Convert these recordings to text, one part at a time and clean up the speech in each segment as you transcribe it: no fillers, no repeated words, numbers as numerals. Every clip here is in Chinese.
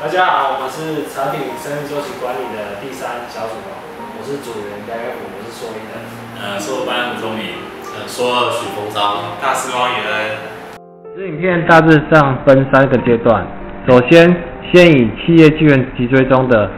大家好，我们是产品生命周期管理的第3小组，我是组员梁元虎，我是硕一的。硕班胡忠明，硕2许丰章，大师汪宇恩。这影片大致上分3个阶段。首先以企业纪元脊椎中的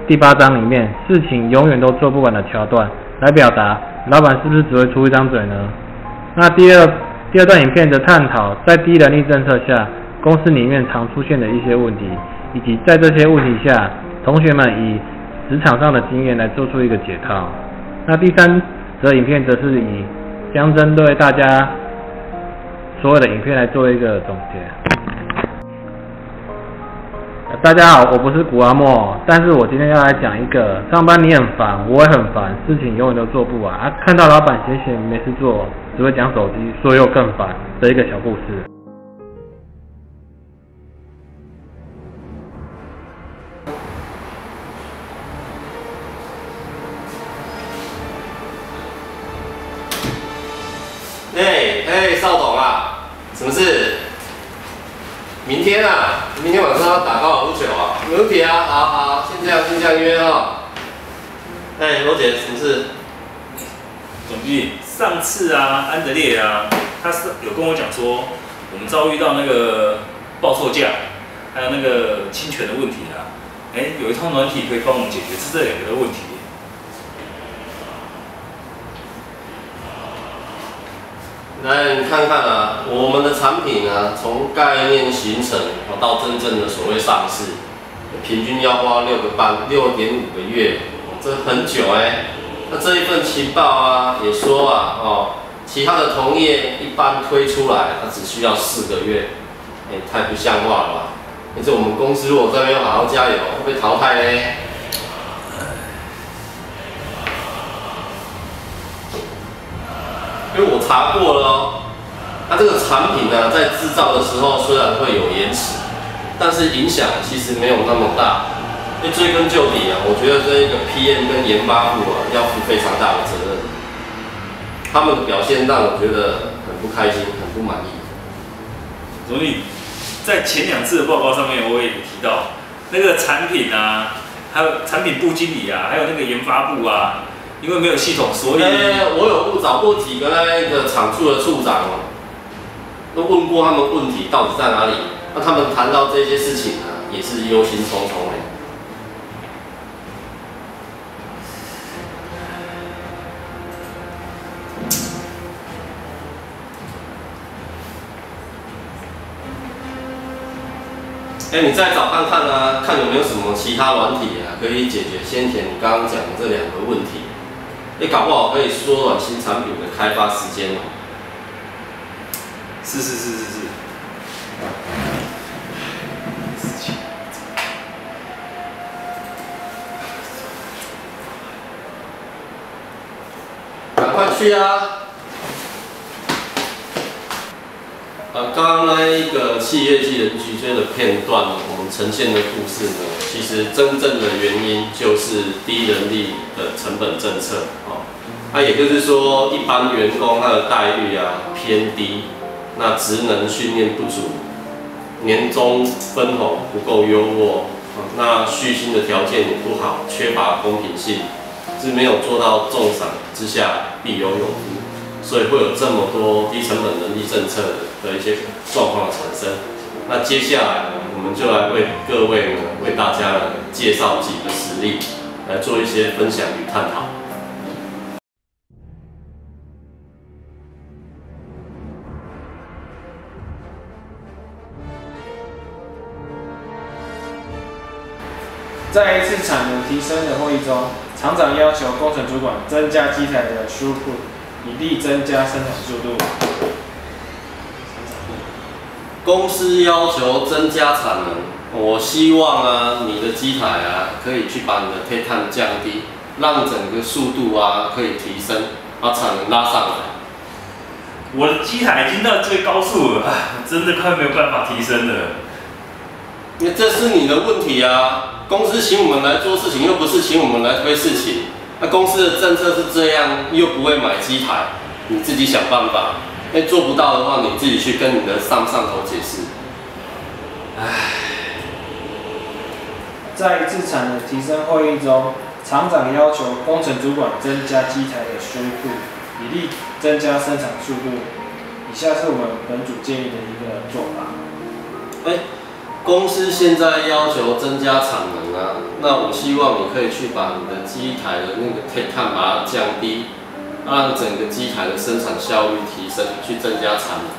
第8章里面事情永远都做不完的桥段来表达老板是不是只会出一张嘴呢？那第二段影片则探讨在低人力政策下公司里面常出现的一些问题，以及在这些问题下同学们以职场上的经验来做出一个解套。那第3则影片则是将针对大家所有的影片来做一个总结。大家好，我不是古阿莫，但是我今天要来讲一个上班你很烦，我也很烦，事情永远都做不完啊！看到老板闲没事做，只会讲手机，所以又更烦的一个小故事。邵董啊，什么事？明天晚上要打高尔夫球啊？没问题啊，好，先这样约哦。罗姐，什么事？总经理，上次安德烈他是有跟我讲说，我们遭遇到那个报错价，还有那个侵权的问题有一套软体可以帮我们解决这2个的问题。来，你看看我们的产品从概念形成到真正的所谓上市，平均要花6.5个月，这很久那这一份情报也说其他的同业一般推出来，它只需要4个月，太不像话了吧？这我们公司如果再没有好好加油，会被淘汰呢。因为我查过了这个产品在制造的时候虽然会有延迟，但是影响其实没有那么大。因为追根究底我觉得这一个 PM 跟研发部要负非常大的责任。他们的表现让我觉得很不开心，很不满意。总经理，在前2次的报告上面，我也提到那个产品还有产品部经理还有那个研发部因为没有系统，所以我有找过几个那个厂处的处长都问过他们问题到底在哪里。那他们谈到这些事情也是忧心忡忡你再找看看看有没有什么其他软体可以解决先前你刚刚讲的这2个问题。搞不好可以缩短新产品的开发时间是。赶快去刚刚那一个企业纪元脊椎的片段我们呈现的故事其实真正的原因就是低人力的成本政策也就是说，一般员工他的待遇偏低，那职能训练不足，年终分红不够优渥，那续薪的条件也不好，缺乏公平性，是没有做到重赏之下必有勇夫，所以会有这么多低成本人力政策的一些状况的产生。那接下来我们就来为各位为大家介绍几个实例，来做一些分享与探讨。在一次产能提升的会议中，厂长要求工程主管增加机台的 throughput， 以力增加生产速度。公司要求增加产能，我希望你的机台可以去把你的推碳降低，让整个速度可以提升，把产能拉上来。我的机台已经到最高速了，真的快没有办法提升了。因为这是你的问题公司请我们来做事情，又不是请我们来推事情。那公司的政策是这样，又不会买机台，你自己想办法。做不到的话，你自己去跟你的上头解释。在自产的提升会议中，厂长要求工程主管增加机台的修复，以力增加生产速度。以下是我们本组建议的一个做法。公司现在要求增加产能啊，那我希望你可以去把你的机台的那个碳碳把它降低，让整个机台的生产效率提升，去增加产能。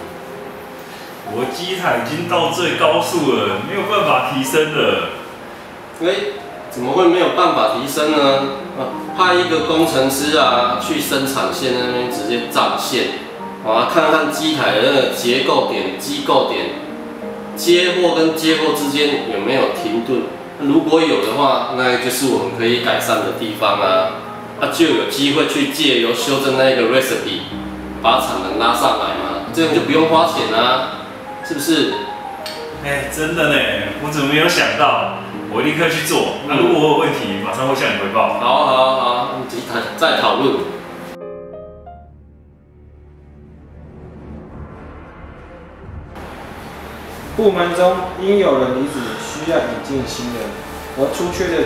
我机台已经到最高速了，没有办法提升了。怎么会没有办法提升呢？派一个工程师啊，去生产线那边直接站线，看看机台的那个结构点、机构点，接货跟接货之间有没有停顿。如果有的话，那就是我们可以改善的地方啊。就有机会去借由修正那个 recipe， 把产能拉上来嘛，这样就不用花钱啊，是不是？真的呢，我怎么没有想到？我立刻去做。如果我有问题，马上会向你汇报。好，再讨论。部门中因有人离职，需要引进新人，而出缺的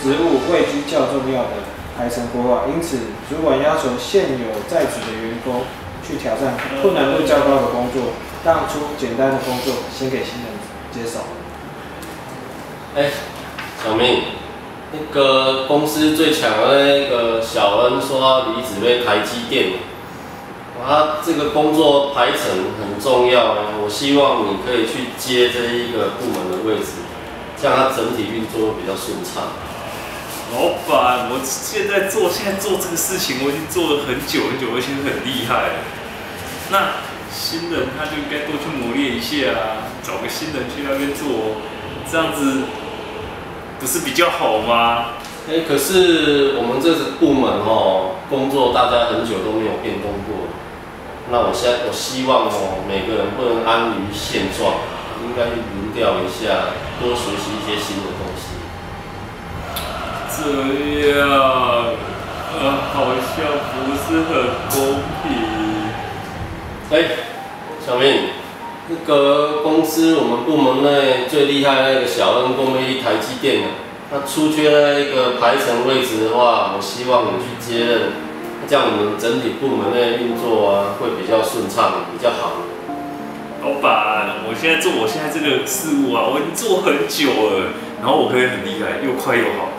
职务位居较重要的排程规划，因此主管要求现有在职的员工去挑战困难度较高的工作，让出简单的工作先给新人接手。小明，那个公司最强的那个小恩说要离职被台积电，他这个工作排程很重要，我希望你可以去接这一个部门的位置，这样它整体运作会比较顺畅。老板，我现在做这个事情，我已经做了很久，而且很厉害了。那新人他就应该多去磨练一下啊，找个新人去那边做，这样子不是比较好吗？可是我们这个部门工作大家很久都没有变动过。那我希望每个人不能安于现状，应该去轮调一下，多学习一些新的东西。这样，好像不是很公平。小明，那个公司我们部门内最厉害那个小恩工业力台积电的，他出缺那一个排程位置的话，我希望你去接任，这样我们整体部门内运作啊会比较顺畅，比较好。老板，我现在这个事务啊，我已经做很久了，然后我可以很厉害，又快又好。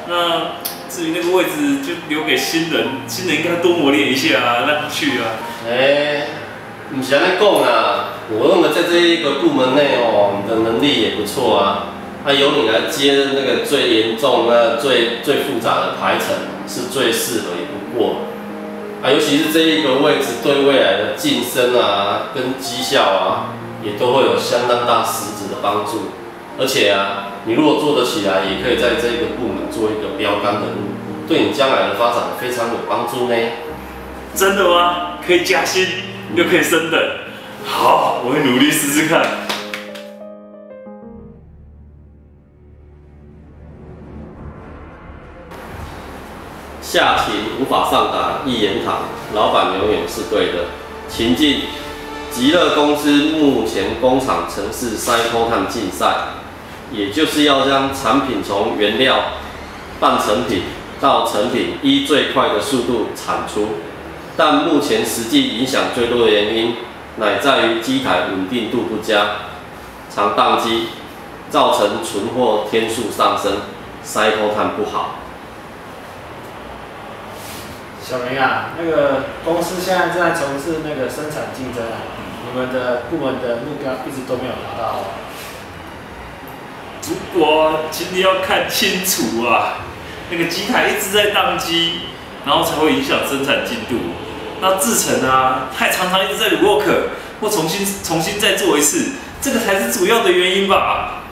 那至于那个位置，就留给新人，新人应该多磨练一下啊，让他去啊。不是安尼讲啦，我认为在这一个部门内你的能力也不错啊。由你来接那个最严重、最复杂的排程，是最适合也不过。尤其是这一个位置，对未来的晋升啊、跟绩效啊，也都会有相当大实质的帮助。而且你如果做得起来，也可以在这个部门做一个标杆人物，对你将来的发展非常有帮助呢。真的吗？可以加薪，又可以升等。好，我会努力试试看。下情无法上达一言堂，老板永远是对的。情境：极乐公司目前工厂城市筛脱碳竞赛，也就是要将产品从原料、半成品到成品依最快的速度产出。但目前实际影响最多的原因，乃在于机台稳定度不佳，常宕机，造成存货天数上升，筛脱碳不好。小明啊，那个公司现在正在从事那个生产竞争啊，你们的部门的目标一直都没有达到哦。主管，请你要看清楚啊，那个机台一直在宕机，然后才会影响生产进度。那制程啊，它常常一直在 rework 或重新再做一次，这个才是主要的原因吧？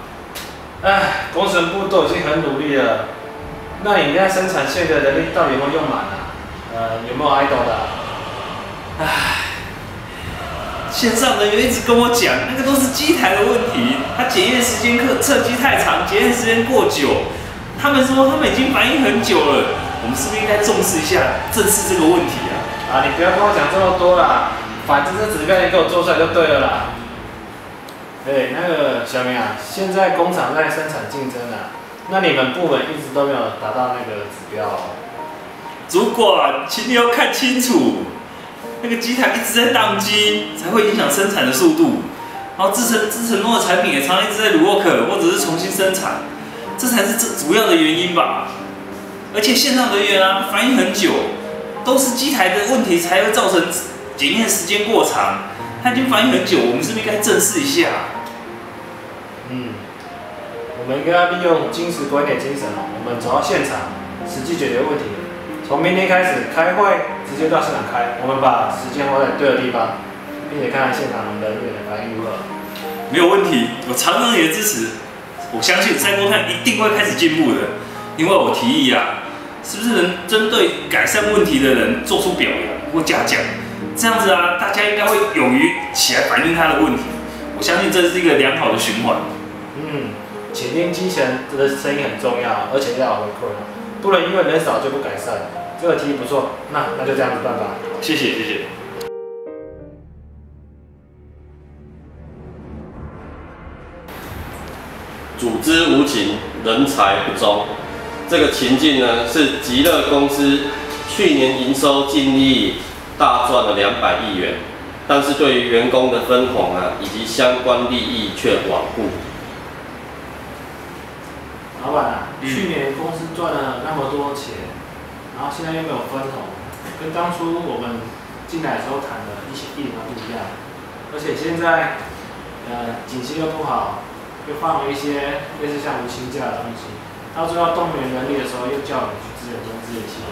工程部都已经很努力了，那你现在生产线的人力到底有没有用满啊？有没有 idle 的？线上人员一直跟我讲，那个都是机台的问题，它检验时间测机太长，检验时间过久。他们说他们已经反映很久了，我们是不是应该重视一下，正视这个问题啊？你不要跟我讲这么多啦，反正这指标你给我做出来就对了啦。那个小明啊，现在工厂在生产竞争啊，那你们部门一直都没有达到那个指标哦。主管，请你要看清楚，那个机台一直在宕机，才会影响生产的速度。然后制成中的产品也常常一直在 rework 或者是重新生产，这才是主要的原因吧。而且线上人员啊，反应很久，都是机台的问题才会造成检验时间过长。他已经反应很久，我们是不是应该正视一下？我们应该要利用精实管理精神哦，我们走到现场，实际解决问题。从明天开始开会，直接到现场开，我们把时间花在对的地方，并且看看现场人员的反应如何。没有问题，有厂长也支持，我相信赛博碳一定会开始进步的。因为我提议啊，是不是能针对改善问题的人做出表扬或嘉奖？这样子啊，大家应该会勇于起来反映他的问题。我相信这是一个良好的循环。倾听基层的声音很重要，而且要有回馈，不能因为人少就不改善。这个提议不错，那就这样子办吧。谢谢。组织无情，人才不忠。这个情境呢，是极乐公司去年营收净利大赚了200亿元，但是对于员工的分红啊，以及相关利益却罔顾。老板啊，去年公司赚了那么多钱，然后现在又没有分红，跟当初我们进来的时候谈的一点都不一样。而且现在，景气又不好，又放了一些类似像无薪假的东西，到最后动员人力的时候，又叫我们去支援中资源企业，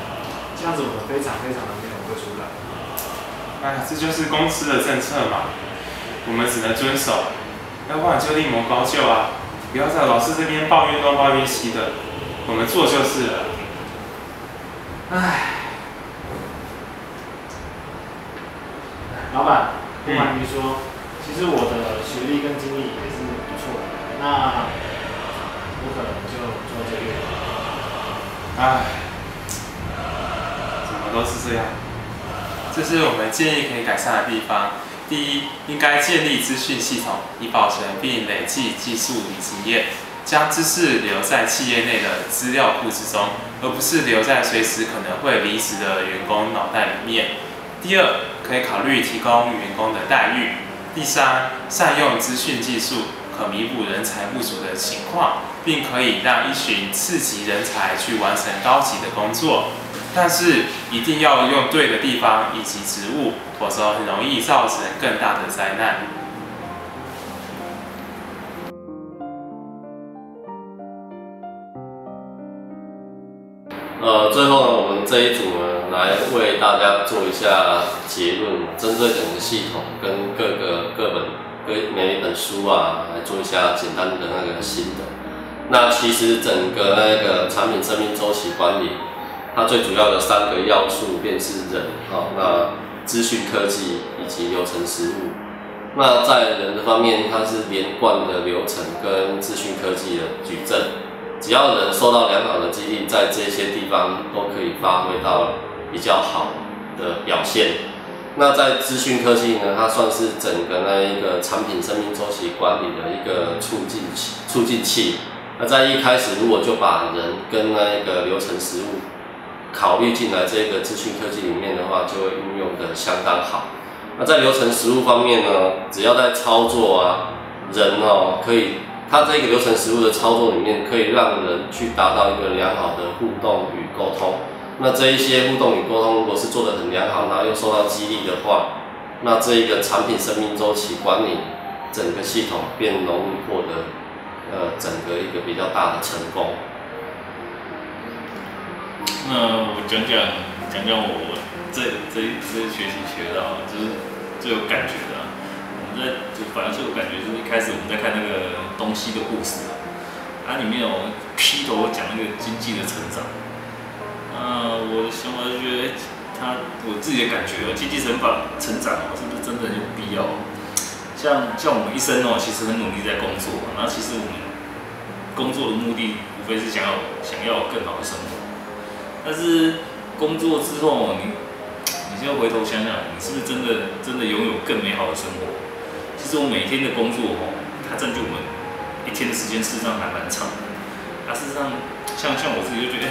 这样子我们非常的没有会出来。这就是公司的政策嘛，我们只能遵守，要不然就另谋高就啊。不要在老师这边抱怨东抱怨西的，我们做就是了。老板，不瞒您说，其实我的学历跟经历也是不错的，那我可能就做这个。怎么都是这样。这是我们建议可以改善的地方。第一，应该建立资讯系统，以保存并累计技术与经验，将知识留在企业内的资料库之中，而不是留在随时可能会离职的员工脑袋里面。第二，可以考虑提供员工的待遇。第三，善用资讯技术，可弥补人才不足的情况，并可以让一群次级人才去完成高级的工作。但是一定要用对的地方以及职务，否则很容易造成更大的灾难。最后呢，我们这一组呢，来为大家做一下结论，针对整个系统跟每一本书啊，来做一下简单的那个心得。那其实整个那个产品生命周期管理，它最主要的3个要素便是人，那资讯科技以及流程实务。那在人的方面，它是连贯的流程跟资讯科技的矩阵。只要人受到良好的激励，在这些地方都可以发挥到比较好的表现。那在资讯科技呢，它算是整个那一个产品生命周期管理的一个促进器。那在一开始，如果就把人跟那一个流程实务考虑进来这个资讯科技里面的话，就会运用的相当好。那在流程实务方面呢，只要在操作啊，人可以。它这个流程实务的操作里面，可以让人去达到一个良好的互动与沟通。那这一些互动与沟通，如果是做得很良好，然后又受到激励的话，那这一个产品生命周期管理整个系统便容易获得整个一个比较大的成功。那我讲讲我这学期学到，就是最有感觉的。反正最有感觉就是一开始我们在看那个东西的故事它里面有劈头讲那个经济的成长。我的想法就觉得，我自己的感觉经济成长是不是真的有必要？像我们一生其实很努力在工作，然后其实我们工作的目的无非是想要更好的生活。但是工作之后，你现在回头想想，你是不是真的拥有更美好的生活？其实我每天的工作它占据我们一天的时间，事实上还蛮长的。事实上，像我自己就觉得，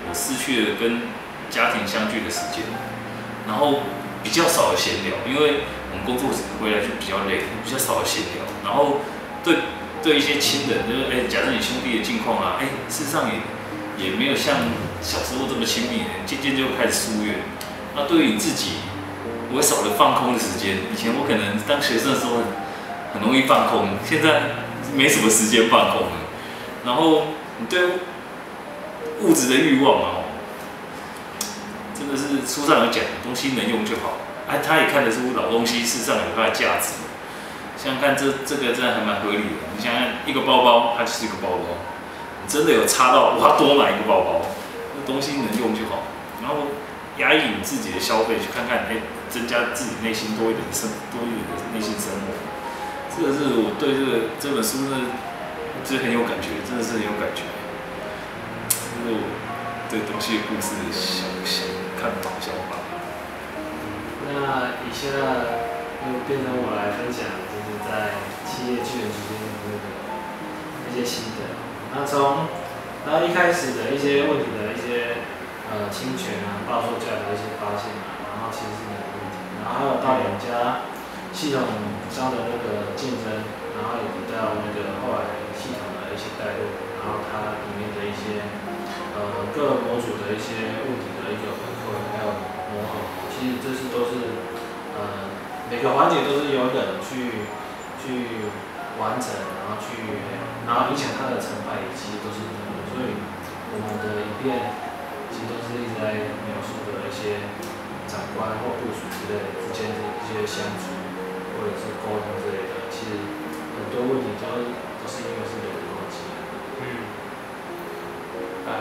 我失去了跟家庭相聚的时间，然后比较少的闲聊，因为我们工作回来就比较累，比较少的闲聊，然后对一些亲人，就是假设你兄弟的近况啊，事实上也没有像小时候这么亲密，渐渐就开始疏远。那对于你自己，我少了放空的时间。以前我可能当学生的时候很容易放空，现在没什么时间放空了。然后你对物质的欲望啊，真的是书上有讲，东西能用就好。他也看得出老东西事实上有它的价值。想想看这个真的还蛮合理的。你想想一个包包，它就是一个包包，你真的有差到我要多买一个包包，那东西能用就好。然后压抑你自己的消费，去看看，增加自己内心多一点的内心生活。这个是我对这本书呢，很有感觉，真的是很有感觉。这是我对东西的故事的看法、想法。那以下就变成我来分享，就是在企业巨人之间的那些心得。然后一开始的一些问题的一些侵权啊、报售价的一些发现啊，然后其实是没有问题，然后还有到两家系统商的那个竞争，然后也提到那个后来系统的一些带入，然后它里面的一些各模组的一些问题的一个回馈，还有磨合，其实这都是每个环节都是由人去完成，然后影响它的成败，其实都是人，所以我们的影片其实都是一直在描述的一些长官或部属之类之间的一些相处，或者是沟通之类的，其实很多问题都是因为是人的关系。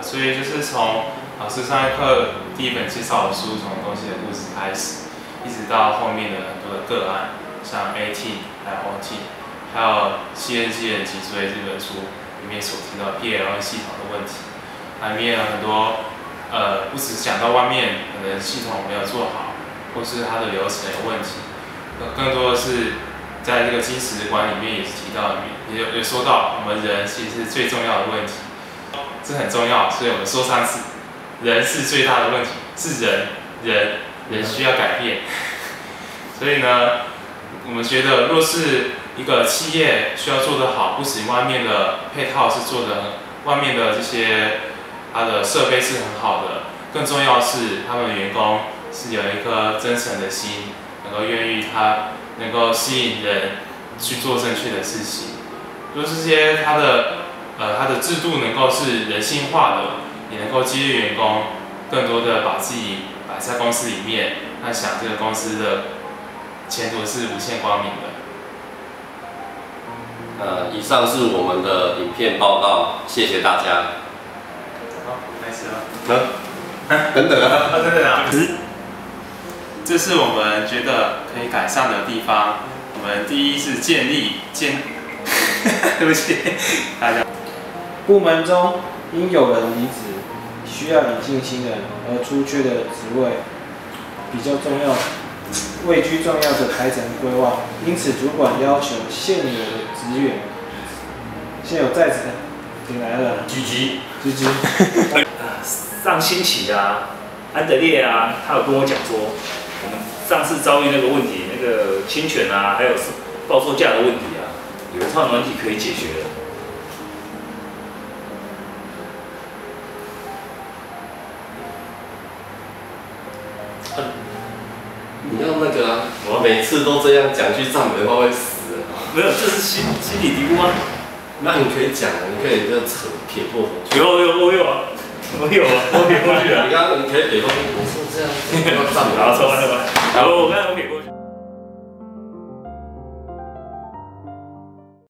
所以就是从老师上一课第一本介绍的书，从东西的故事开始，一直到后面的很多的个案，像 A Team 还有 O Team， 还有企业界的脊椎这本书里面所提到 PLM 系统的问题，里面有很多不只讲到外面可能系统没有做好，或是它的流程有问题，更多的是在这个基石观里面也是提到，也说到我们人其实是最重要的问题，这很重要，所以我们说3次，人是最大的问题，是人需要改变。所以呢，我们觉得若是一个企业需要做得好，不仅外面的配套是做的，外面的这些它的设备是很好的，更重要是他们的员工是有一颗真诚的心，能够愿意能够吸引人去做正确的事情。若是这些它的制度能够是人性化的，也能够激励员工更多的把自己摆在公司里面，那想这个公司的前途是无限光明的。以上是我们的影片报告，谢谢大家。好，开始了。等等啊，真的啊。这是我们觉得可以改善的地方。我们第一是对不起，大家。部门中因有人离职，需要引进新人，而出缺的职位比较重要，位居重要的排程规划，因此主管要求现有的职员、现有在职的，请来了，居。上星期啊，安德烈啊，他有跟我讲说，我们上次遭遇那个问题，那个侵权啊，还有报售价的问题啊，有一套软体可以解决的。你要那个啊，我每次都这样讲去赞美的话会死。没有，这是心理嘀咕吗？那你可以讲，你可以就撇破头。我有啊，我撇过去啊。你刚刚你可以撇过去，我是这样，要赞美。好，说完。我刚才我撇。